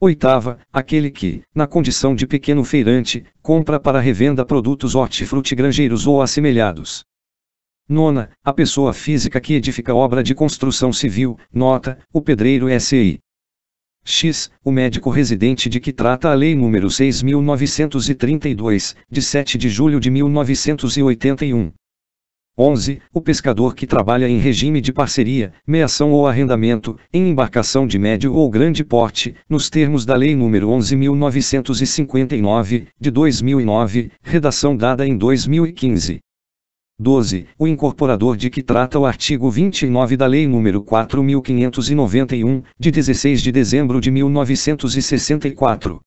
Oitava, aquele que, na condição de pequeno feirante, compra para revenda produtos hortifrutigranjeiros ou assemelhados. Nona, a pessoa física que edifica obra de construção civil, nota, o pedreiro SI. X, o médico residente de que trata a Lei nº 6.932, de 7 de julho de 1981. 11. O pescador que trabalha em regime de parceria, meação ou arrendamento, em embarcação de médio ou grande porte, nos termos da Lei nº 11.959, de 2009, redação dada em 2015. 12. O incorporador de que trata o artigo 29 da Lei nº 4.591, de 16 de dezembro de 1964.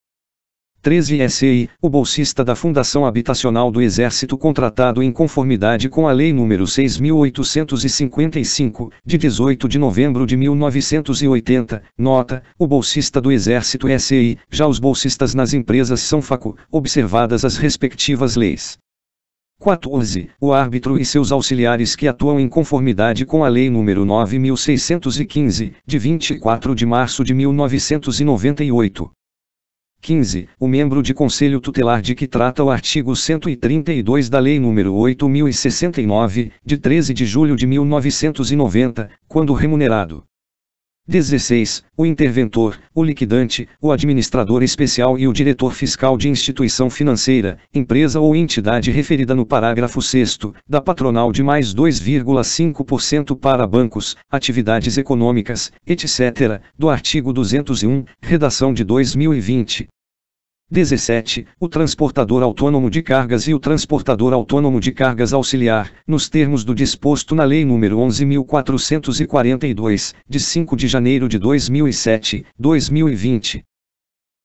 13. SI, o bolsista da Fundação Habitacional do Exército contratado em conformidade com a Lei nº 6.855, de 18 de novembro de 1980, nota, o bolsista do Exército SI, já os bolsistas nas empresas são observadas as respectivas leis. 14. O árbitro e seus auxiliares que atuam em conformidade com a Lei nº 9.615, de 24 de março de 1998. 15. O membro de conselho tutelar de que trata o artigo 132 da Lei nº 8.069, de 13 de julho de 1990, quando remunerado. 16. O interventor, o liquidante, o administrador especial e o diretor fiscal de instituição financeira, empresa ou entidade referida no parágrafo 6º, da patronal de mais 2,5% para bancos, atividades econômicas, etc., do artigo 201, redação de 2020. 17. O transportador autônomo de cargas e o transportador autônomo de cargas auxiliar, nos termos do disposto na Lei nº 11.442, de 5 de janeiro de 2007, 2020.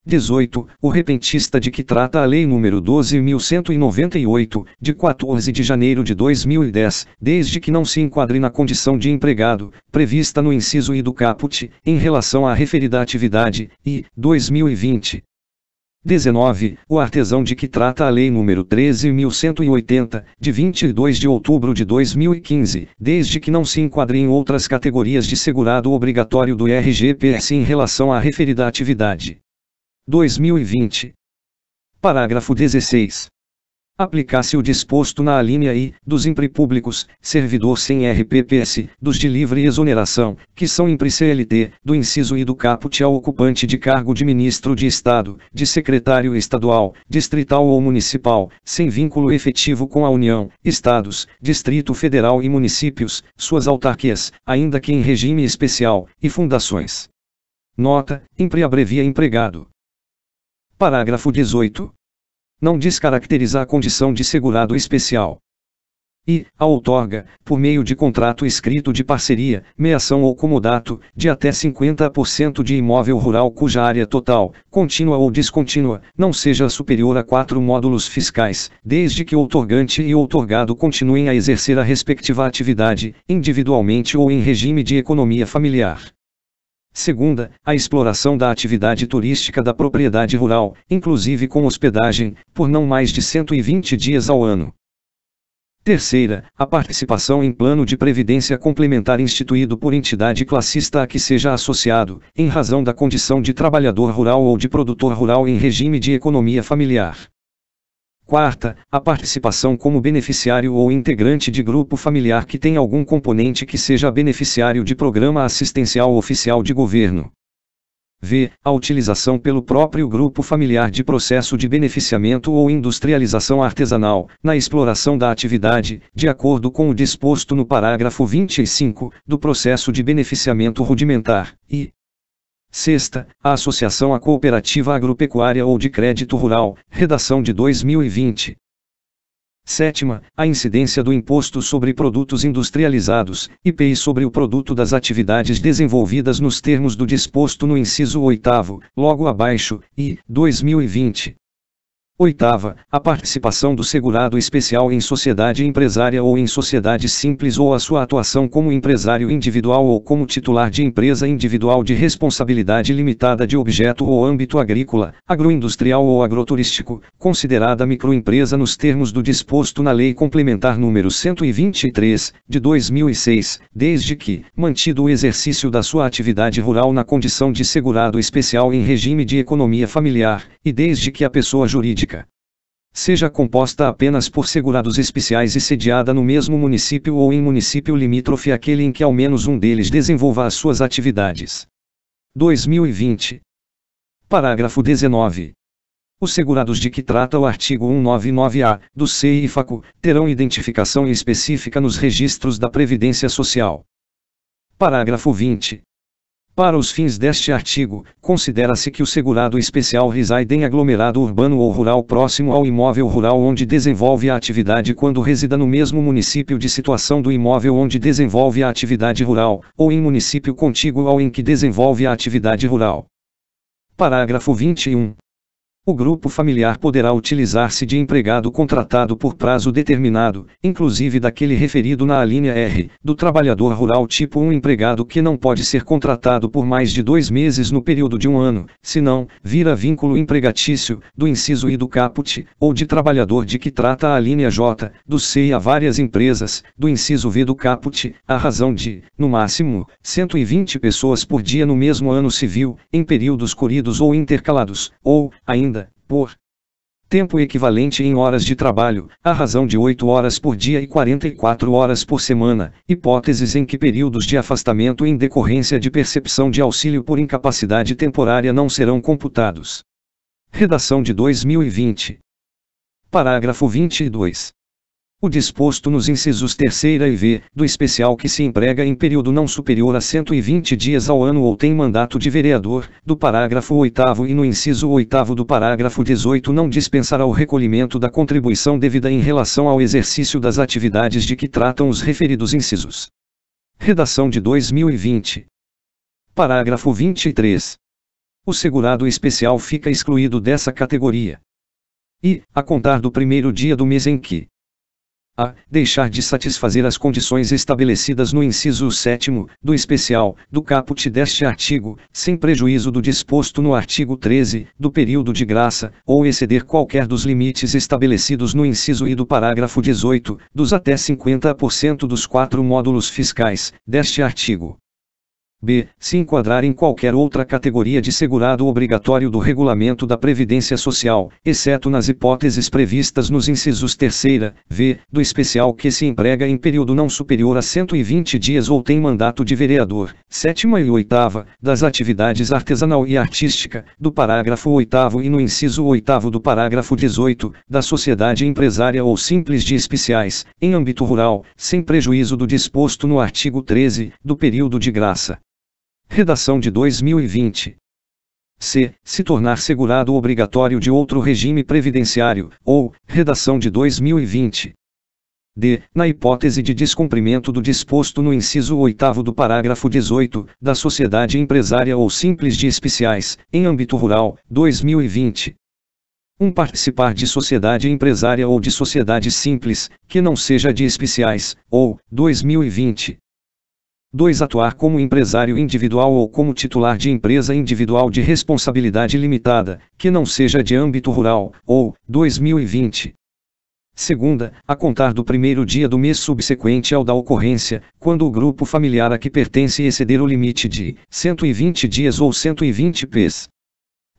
18. O repentista de que trata a Lei nº 12.198, de 14 de janeiro de 2010, desde que não se enquadre na condição de empregado, prevista no inciso I do caput, em relação à referida atividade, e 2020. 19. O artesão de que trata a Lei nº 13.180, de 22 de outubro de 2015, desde que não se enquadre em outras categorias de segurado obrigatório do RGPS em relação à referida atividade. 2020. Parágrafo 16. Aplicar-se o disposto na alínea I, dos impripúblicos, servidor sem RPPS, dos de livre exoneração, que são impri-CLT, do inciso I do caput ao ocupante de cargo de ministro de Estado, de secretário estadual, distrital ou municipal, sem vínculo efetivo com a União, Estados, Distrito Federal e municípios, suas autarquias, ainda que em regime especial, e fundações. Nota: impre abrevia empregado. Parágrafo 18. Não descaracteriza a condição de segurado especial. E, a outorga, por meio de contrato escrito de parceria, meação ou comodato, de até 50% de imóvel rural cuja área total, contínua ou descontínua, não seja superior a 4 módulos fiscais, desde que o outorgante e o outorgado continuem a exercer a respectiva atividade, individualmente ou em regime de economia familiar. Segunda, a exploração da atividade turística da propriedade rural, inclusive com hospedagem, por não mais de 120 dias ao ano. Terceira, a participação em plano de previdência complementar instituído por entidade classista a que seja associado, em razão da condição de trabalhador rural ou de produtor rural em regime de economia familiar. Quarta, a participação como beneficiário ou integrante de grupo familiar que tem algum componente que seja beneficiário de programa assistencial oficial de governo. V. A utilização pelo próprio grupo familiar de processo de beneficiamento ou industrialização artesanal, na exploração da atividade, de acordo com o disposto no parágrafo 25, do processo de beneficiamento rudimentar, e sexta, a associação à cooperativa agropecuária ou de crédito rural, redação de 2020. Sétima, a incidência do Imposto sobre Produtos Industrializados, IPI sobre o produto das atividades desenvolvidas nos termos do disposto no inciso 8º, logo abaixo, e 2020. Oitava, a participação do segurado especial em sociedade empresária ou em sociedade simples ou a sua atuação como empresário individual ou como titular de empresa individual de responsabilidade limitada de objeto ou âmbito agrícola, agroindustrial ou agroturístico, considerada microempresa nos termos do disposto na Lei Complementar número 123, de 2006, desde que, mantido o exercício da sua atividade rural na condição de segurado especial em regime de economia familiar, e desde que a pessoa jurídica seja composta apenas por segurados especiais e sediada no mesmo município ou em município limítrofe àquele em que ao menos um deles desenvolva as suas atividades. 2020. Parágrafo 19. Os segurados de que trata o artigo 199-A do CEIFACO terão identificação específica nos registros da Previdência Social. Parágrafo 20. Para os fins deste artigo, considera-se que o segurado especial reside em aglomerado urbano ou rural próximo ao imóvel rural onde desenvolve a atividade quando resida no mesmo município de situação do imóvel onde desenvolve a atividade rural, ou em município contíguo ao em que desenvolve a atividade rural. Parágrafo 21. O grupo familiar poderá utilizar-se de empregado contratado por prazo determinado, inclusive daquele referido na alínea R, do trabalhador rural tipo 1 empregado que não pode ser contratado por mais de 2 meses no período de 1 ano, senão, vira vínculo empregatício, do inciso I do caput, ou de trabalhador de que trata a alínea J, do CEI a várias empresas, do inciso V do caput, à razão de, no máximo, 120 pessoas por dia no mesmo ano civil, em períodos corridos ou intercalados, ou, ainda, por tempo equivalente em horas de trabalho, à razão de 8 horas por dia e 44 horas por semana, hipóteses em que períodos de afastamento em decorrência de percepção de auxílio por incapacidade temporária não serão computados. Redação de 2020. Parágrafo 22. O disposto nos incisos 3ª e V, do especial que se emprega em período não superior a 120 dias ao ano ou tem mandato de vereador, do parágrafo 8º e no inciso 8º do parágrafo 18 não dispensará o recolhimento da contribuição devida em relação ao exercício das atividades de que tratam os referidos incisos. Redação de 2020. Parágrafo 23. O segurado especial fica excluído dessa categoria. E, a contar do primeiro dia do mês em que a. deixar de satisfazer as condições estabelecidas no inciso 7º, do especial, do caput deste artigo, sem prejuízo do disposto no artigo 13, do período de graça, ou exceder qualquer dos limites estabelecidos no inciso I do parágrafo 18, dos até 50% dos 4 módulos fiscais, deste artigo. B. Se enquadrar em qualquer outra categoria de segurado obrigatório do Regulamento da Previdência Social, exceto nas hipóteses previstas nos incisos 3ª, V, do especial que se emprega em período não superior a 120 dias ou tem mandato de vereador, 7ª e 8ª, das atividades artesanal e artística, do parágrafo 8º e no inciso 8º do parágrafo 18, da sociedade empresária ou simples de especiais, em âmbito rural, sem prejuízo do disposto no artigo 13, do período de graça. Redação de 2020. C. Se tornar segurado obrigatório de outro regime previdenciário, ou, redação de 2020. D. Na hipótese de descumprimento do disposto no inciso 8º do parágrafo 18, da sociedade empresária ou simples de especiais, em âmbito rural, 2020. 1. Participar de sociedade empresária ou de sociedade simples, que não seja de especiais, ou, 2020. 2. Atuar como empresário individual ou como titular de empresa individual de responsabilidade limitada, que não seja de âmbito rural, ou, 2020. Segunda, a contar do primeiro dia do mês subsequente ao da ocorrência, quando o grupo familiar a que pertence exceder o limite de 120 dias ou 120 pes.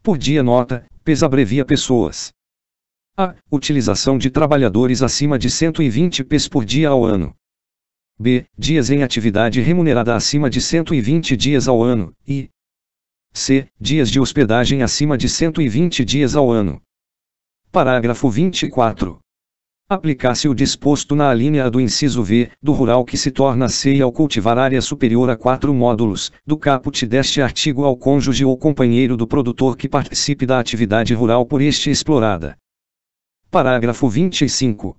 Por dia nota, pes abrevia pessoas. A. Utilização de trabalhadores acima de 120 pes por dia ao ano. B. Dias em atividade remunerada acima de 120 dias ao ano, e C. Dias de hospedagem acima de 120 dias ao ano. Parágrafo 24. Aplicar-se o disposto na alínea A do inciso V, do rural que se torna C ao cultivar área superior a 4 módulos, do caput deste artigo ao cônjuge ou companheiro do produtor que participe da atividade rural por este explorada. Parágrafo 25.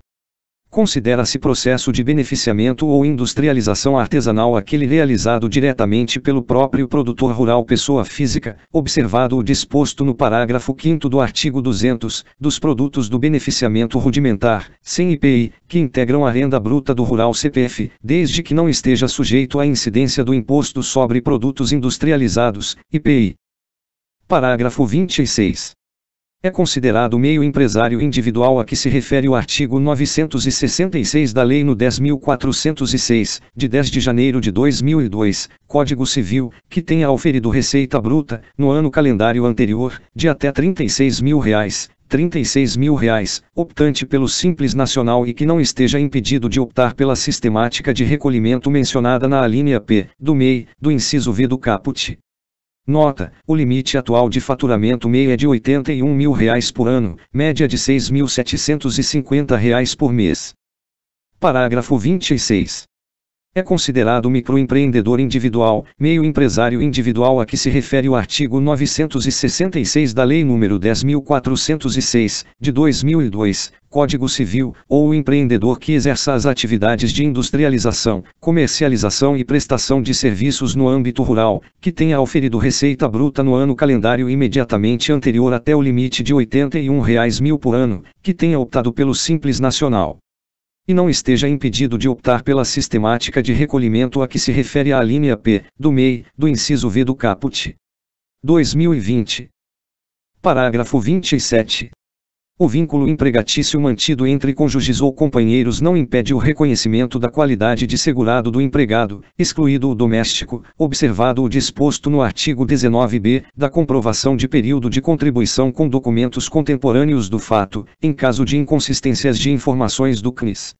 Considera-se processo de beneficiamento ou industrialização artesanal aquele realizado diretamente pelo próprio produtor rural pessoa física, observado o disposto no parágrafo 5º do artigo 200, dos produtos do beneficiamento rudimentar, sem IPI, que integram a renda bruta do rural CPF, desde que não esteja sujeito à incidência do Imposto sobre Produtos Industrializados, IPI. Parágrafo 26. É considerado meio empresário individual a que se refere o artigo 966 da Lei nº 10.406, de 10 de janeiro de 2002, Código Civil, que tenha auferido receita bruta, no ano calendário anterior, de até R$ 36.000, optante pelo Simples Nacional e que não esteja impedido de optar pela sistemática de recolhimento mencionada na alínea P, do MEI, do inciso V do caput. Nota: o limite atual de faturamento MEI é de R$ 81.000 por ano, média de R$ 6.750 por mês. Parágrafo 26. É considerado microempreendedor individual, meio empresário individual a que se refere o artigo 966 da Lei nº 10.406, de 2002, Código Civil, ou o empreendedor que exerça as atividades de industrialização, comercialização e prestação de serviços no âmbito rural, que tenha auferido receita bruta no ano calendário imediatamente anterior até o limite de R$ 81.000 por ano, que tenha optado pelo Simples Nacional e não esteja impedido de optar pela sistemática de recolhimento a que se refere a alínea P, do MEI, do inciso V do caput. 2020. Parágrafo 27. O vínculo empregatício mantido entre cônjuges ou companheiros não impede o reconhecimento da qualidade de segurado do empregado, excluído o doméstico, observado o disposto no artigo 19b, da comprovação de período de contribuição com documentos contemporâneos do fato, em caso de inconsistências de informações do CNIS.